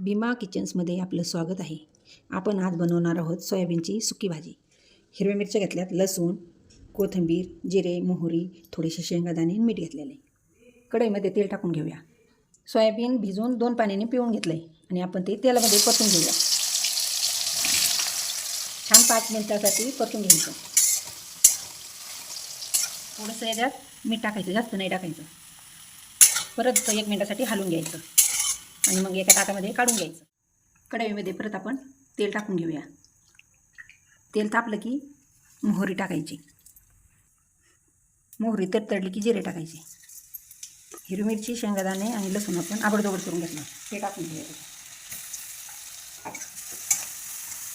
भीमा किचन्समध्ये आपलं स्वागत आहे. आपण आज बनवणार आहोत सोयाबीनची सुकी भाजी. हिरव्या मिरच्या घेतल्यात, लसूण, कोथिंबीर, जिरे, मोहरी, थोडेसे शेंगादाणे, मीठ घेतलेले. कढईमध्ये तेल टाकून घेऊया. सोयाबीन भिजवून 2 पाण्याने पिळून घेतलं आहे आणि आपण ते तेलामध्ये परतून घेऊया. छान 5 मिनिटासाठी परतून घ्यायचं. थोडंसं याच्यात मीठ टाकायचं, जास्त नाही टाकायचं. परत 1 मिनिटासाठी हलवून घ्यायचं आणि मग एका ताटामध्ये काढून घ्यायचं. कढईमध्ये परत आपण तेल टाकून घेऊया. तेल तापलं की मोहरी टाकायची. मोहरी तडतडली की जिरे टाकायचे. हिरवी मिरची, शेंगादाणे आणि लसूण आपण आबडधोबड करून घेतलं, ते टाकून घ्यायचं.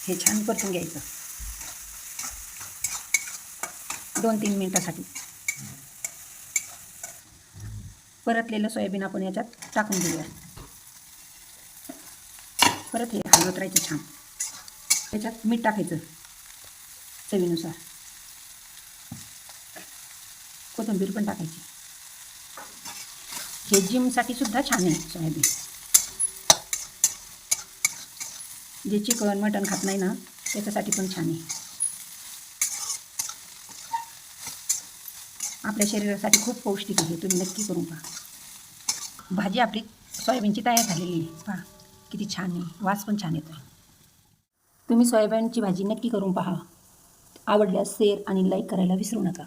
हे छान परतून घ्यायचं 2-3 मिनिटासाठी. परतलेलं सोयाबीन आपण याच्यात टाकून घेऊया. परत हे हलवत राहायचं छान. त्याच्यात मीठ टाकायचं चवीनुसार. कोथिंबीर पण टाकायची. हे जिमसाठी सुद्धा छान आहे सोयाबीन. जे चिकन मटण खात नाही ना, त्याच्यासाठी पण छान आहे. आपल्या शरीरासाठी खूप पौष्टिक आहे. तुम्ही नक्की करून पहा. भाजी आपली सोयाबीनची तयार झालेली आहे. पहा किती छान आहे, वास पण छान येतो. तुम्ही सोयाबीनची भाजी नक्की करून पहा. आवडल्यास शेअर आणि लाईक करायला विसरू नका.